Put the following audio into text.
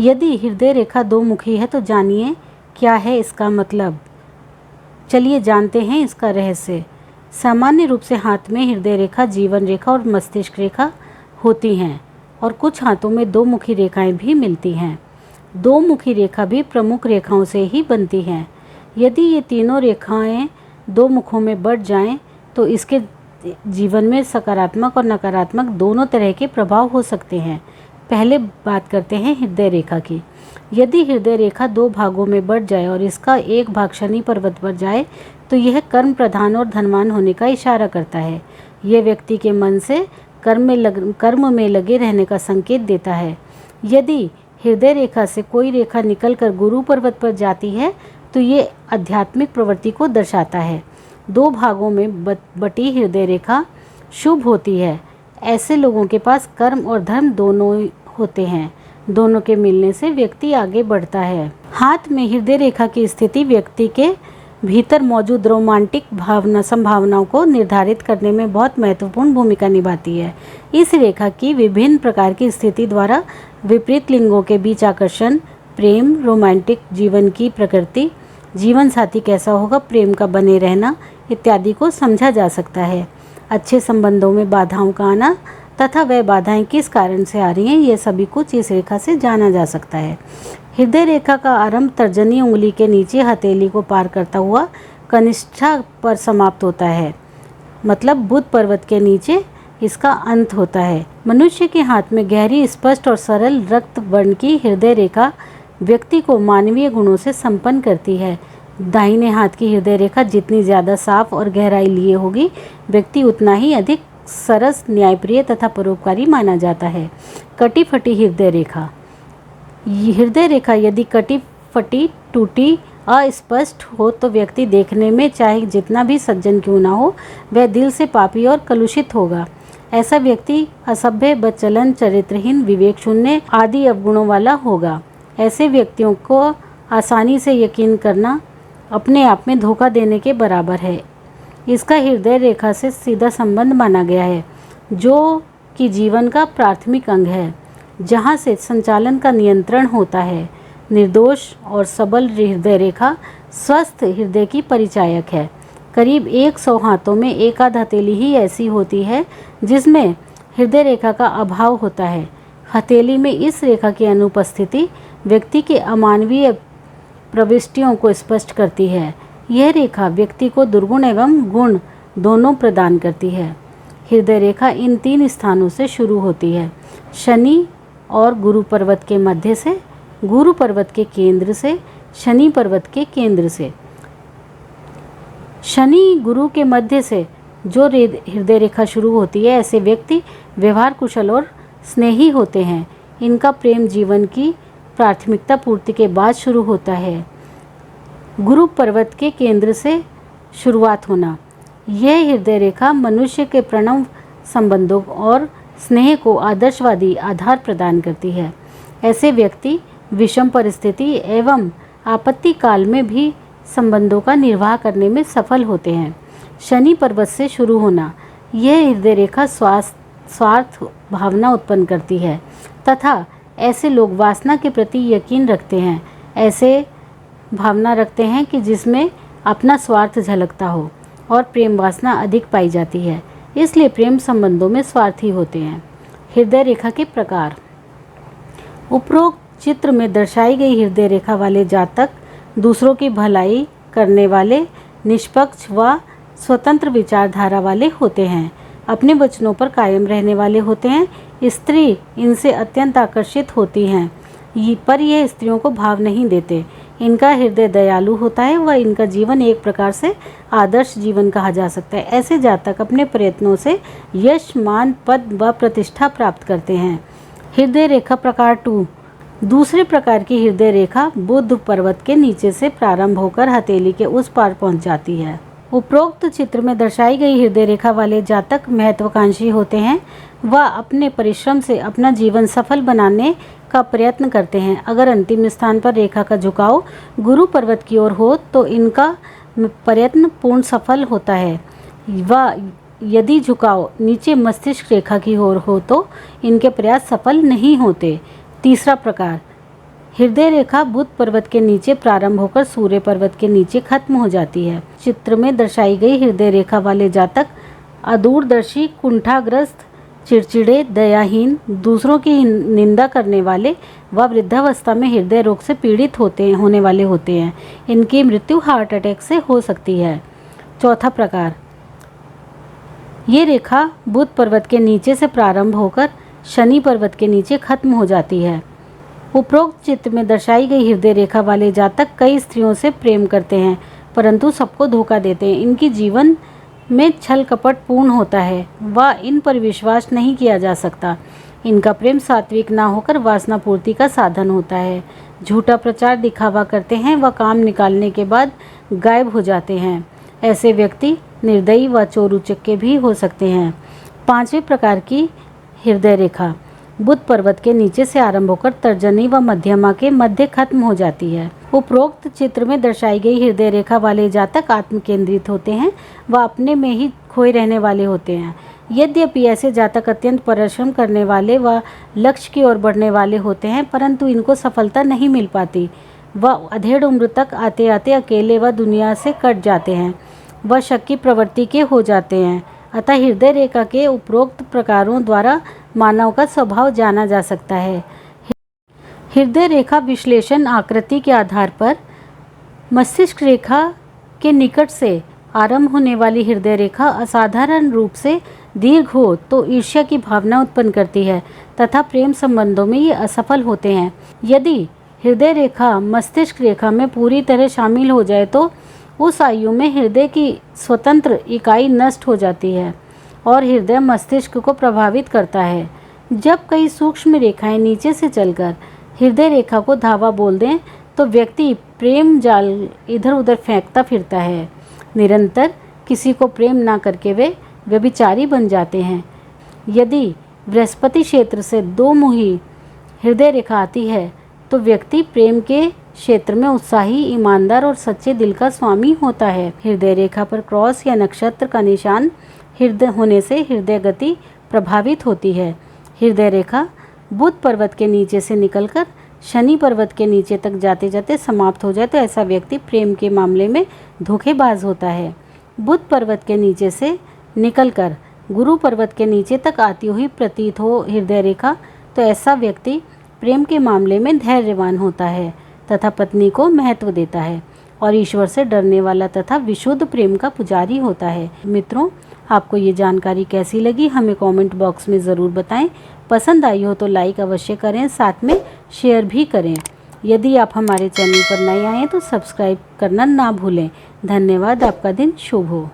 यदि हृदय रेखा दो मुखी है तो जानिए क्या है इसका मतलब। चलिए जानते हैं इसका रहस्य। सामान्य रूप से हाथ में हृदय रेखा, जीवन रेखा और मस्तिष्क रेखा होती हैं और कुछ हाथों में दो मुखी रेखाएं भी मिलती हैं। दो मुखी रेखा भी प्रमुख रेखाओं से ही बनती हैं। यदि ये तीनों रेखाएं दो मुखों में बढ़ जाएं तो इसके जीवन में सकारात्मक और नकारात्मक दोनों तरह के प्रभाव हो सकते हैं। पहले बात करते हैं हृदय रेखा की। यदि हृदय रेखा दो भागों में बढ़ जाए और इसका एक भाग शनि पर्वत पर जाए तो यह कर्म प्रधान और धनवान होने का इशारा करता है। यह व्यक्ति के मन से कर्म में लगे रहने का संकेत देता है। यदि हृदय रेखा से कोई रेखा निकलकर गुरु पर्वत पर जाती है तो ये आध्यात्मिक प्रवृत्ति को दर्शाता है। दो भागों में बटी हृदय रेखा शुभ होती है। ऐसे लोगों के पास कर्म और धर्म दोनों होते हैं। दोनों के मिलने से व्यक्ति आगे बढ़ता है। हाथ में हृदय रेखा की स्थिति व्यक्ति के भीतर मौजूद रोमांटिक संभावनाओं को निर्धारित करने में बहुत महत्वपूर्ण भूमिका निभाती है। इस रेखा की विभिन्न प्रकार की स्थिति द्वारा विपरीत लिंगों के बीच आकर्षण, प्रेम, रोमांटिक जीवन की प्रकृति, जीवन साथी कैसा होगा, प्रेम का बने रहना इत्यादि को समझा जा सकता है। अच्छे संबंधों में बाधाओं का आना तथा वह बाधाएं किस कारण से आ रही हैं, ये सभी कुछ इस रेखा से जाना जा सकता है। हृदय रेखा का आरंभ तर्जनी उंगली के नीचे हथेली को पार करता हुआ कनिष्ठा पर समाप्त होता है, मतलब बुध पर्वत के नीचे इसका अंत होता है। मनुष्य के हाथ में गहरी, स्पष्ट और सरल रक्त वर्ण की हृदय रेखा व्यक्ति को मानवीय गुणों से संपन्न करती है। दाहिने हाथ की हृदय रेखा जितनी ज़्यादा साफ और गहराई लिए होगी, व्यक्ति उतना ही अधिक सरस, न्यायप्रिय तथा परोपकारी माना जाता है। कटी फटी हृदय रेखा। हृदय रेखा यदि कटी फटी, टूटी, अस्पष्ट हो तो व्यक्ति देखने में चाहे जितना भी सज्जन क्यों ना हो, वह दिल से पापी और कलुषित होगा। ऐसा व्यक्ति असभ्य, बदचलन, चरित्रहीन, विवेक शून्य आदि अवगुणों वाला होगा। ऐसे व्यक्तियों को आसानी से यकीन करना अपने आप में धोखा देने के बराबर है। इसका हृदय रेखा से सीधा संबंध माना गया है, जो कि जीवन का प्राथमिक अंग है, जहाँ से संचालन का नियंत्रण होता है। निर्दोष और सबल हृदय रेखा स्वस्थ हृदय की परिचायक है। करीब 100 हाथों में एक आध हथेली ही ऐसी होती है जिसमें हृदय रेखा का अभाव होता है। हथेली में इस रेखा की अनुपस्थिति व्यक्ति के अमानवीय प्रविष्टियों को स्पष्ट करती है। यह रेखा व्यक्ति को दुर्गुण एवं गुण दोनों प्रदान करती है। हृदय रेखा इन 3 स्थानों से शुरू होती है, शनि और गुरु पर्वत के मध्य से, गुरु पर्वत के केंद्र से, शनि पर्वत के केंद्र से। शनि गुरु के मध्य से जो हृदय रेखा शुरू होती है, ऐसे व्यक्ति व्यवहार कुशल और स्नेही होते हैं। इनका प्रेम जीवन की प्राथमिकता पूर्ति के बाद शुरू होता है। गुरु पर्वत के केंद्र से शुरुआत होना। यह हृदय रेखा मनुष्य के प्रणव संबंधों और स्नेह को आदर्शवादी आधार प्रदान करती है। ऐसे व्यक्ति विषम परिस्थिति एवं आपत्ति काल में भी संबंधों का निर्वाह करने में सफल होते हैं। शनि पर्वत से शुरू होना। यह हृदय रेखा स्वार्थ भावना उत्पन्न करती है तथा ऐसे लोग वासना के प्रति यकीन रखते हैं। ऐसे भावना रखते हैं कि जिसमें अपना स्वार्थ झलकता हो और प्रेम वासना अधिक पाई जाती है, इसलिए प्रेम संबंधों में स्वार्थी होते हैं। हृदय रेखा के प्रकार। उपरोक्त चित्र में दर्शाई गई हृदय रेखा वाले जातक दूसरों की भलाई करने वाले, निष्पक्ष व स्वतंत्र विचारधारा वाले होते हैं। अपने वचनों पर कायम रहने वाले होते हैं। स्त्री इनसे अत्यंत आकर्षित होती हैं, पर यह स्त्रियों को भाव नहीं देते। इनका हृदय दयालु होता है व इनका जीवन एक प्रकार से आदर्श जीवन कहा जा सकता है। ऐसे जातक अपने प्रयत्नों से यश, मान, पद व प्रतिष्ठा प्राप्त करते हैं। हृदय रेखा प्रकार 2। दूसरे प्रकार की हृदय रेखा बुध पर्वत के नीचे से प्रारंभ होकर हथेली के उस पार पहुंच जाती है। उपरोक्त चित्र में दर्शाई गई हृदय रेखा वाले जातक महत्वाकांक्षी होते हैं व अपने परिश्रम से अपना जीवन सफल बनाने का प्रयत्न करते हैं। अगर अंतिम स्थान पर रेखा का झुकाव गुरु पर्वत की ओर हो तो इनका प्रयत्न पूर्ण सफल होता है व यदि झुकाव नीचे मस्तिष्क रेखा की ओर हो तो इनके प्रयास सफल नहीं होते। तीसरा प्रकार हृदय रेखा बुध पर्वत के नीचे प्रारंभ होकर सूर्य पर्वत के नीचे खत्म हो जाती है। चित्र में दर्शाई गई हृदय रेखा वाले जातक अदूरदर्शी, कुंठाग्रस्त, चिड़चिड़े, दयाहीन, दूसरों की निंदा करने वाले व वृद्धावस्था में हृदय रोग से पीड़ित होने वाले होते हैं। इनकी मृत्यु हार्ट अटैक से हो सकती है। चौथा प्रकार, ये रेखा बुध पर्वत के नीचे से प्रारंभ होकर शनि पर्वत के नीचे खत्म हो जाती है। उपरोक्त चित्र में दर्शाई गई हृदय रेखा वाले जातक कई स्त्रियों से प्रेम करते हैं, परंतु सबको धोखा देते हैं। इनकी जीवन में छल कपट पूर्ण होता है व इन पर विश्वास नहीं किया जा सकता। इनका प्रेम सात्विक ना होकर वासना पूर्ति का साधन होता है। झूठा प्रचार दिखावा करते हैं व काम निकालने के बाद गायब हो जाते हैं। ऐसे व्यक्ति निर्दयी व चोर-उचक्के भी हो सकते हैं। पांचवें प्रकार की हृदय रेखा बुध पर्वत के नीचे से आरंभ होकर तर्जनी व मध्यमा के मध्य खत्म हो जाती है। उपरोक्त चित्र में दर्शाई गई हृदय रेखा वाले जातक आत्म केंद्रित होते हैं व अपने में ही खोए रहने वाले होते हैं। यद्यपि ऐसे जातक अत्यंत परिश्रम करने वाले व लक्ष्य की ओर बढ़ने वाले होते हैं, परंतु इनको सफलता नहीं मिल पाती। वह अधेड़ उम्र तक आते आते अकेले व दुनिया से कट जाते हैं व शक की प्रवृत्ति के हो जाते हैं। अतः हृदय रेखा के उपरोक्त प्रकारों द्वारा मानव का स्वभाव जाना जा सकता है। हृदय रेखा विश्लेषण आकृति के आधार पर मस्तिष्क रेखा के निकट से आरंभ होने वाली हृदय रेखा असाधारण रूप से दीर्घ हो तो ईर्ष्या की भावना उत्पन्न करती है तथा प्रेम संबंधों में ये असफल होते हैं। यदि हृदय रेखा मस्तिष्क रेखा में पूरी तरह शामिल हो जाए तो उस आयु में हृदय की स्वतंत्र इकाई नष्ट हो जाती है और हृदय मस्तिष्क को प्रभावित करता है। जब कई सूक्ष्म रेखाएं नीचे से चलकर हृदय रेखा को धावा बोल दें तो व्यक्ति प्रेम जाल इधर उधर फेंकता फिरता है। निरंतर किसी को प्रेम ना करके वे व्यभिचारी बन जाते हैं। यदि बृहस्पति क्षेत्र से दो मुही हृदय रेखा आती है तो व्यक्ति प्रेम के क्षेत्र में उत्साही, ईमानदार और सच्चे दिल का स्वामी होता है। हृदय रेखा पर क्रॉस या नक्षत्र का निशान हृदय होने से हृदय गति प्रभावित होती है। हृदय रेखा बुध पर्वत के नीचे से निकलकर शनि पर्वत के नीचे तक जाते जाते समाप्त हो जाए तो ऐसा व्यक्ति प्रेम के मामले में धोखेबाज होता है। बुध पर्वत के नीचे से निकलकर गुरु पर्वत के नीचे तक आती हुई प्रतीत हो हृदय रेखा तो ऐसा व्यक्ति प्रेम के मामले में धैर्यवान होता है तथा पत्नी को महत्व देता है और ईश्वर से डरने वाला तथा विशुद्ध प्रेम का पुजारी होता है। मित्रों, आपको ये जानकारी कैसी लगी हमें कमेंट बॉक्स में ज़रूर बताएं। पसंद आई हो तो लाइक अवश्य करें, साथ में शेयर भी करें। यदि आप हमारे चैनल पर नए आए तो सब्सक्राइब करना ना भूलें। धन्यवाद। आपका दिन शुभ हो।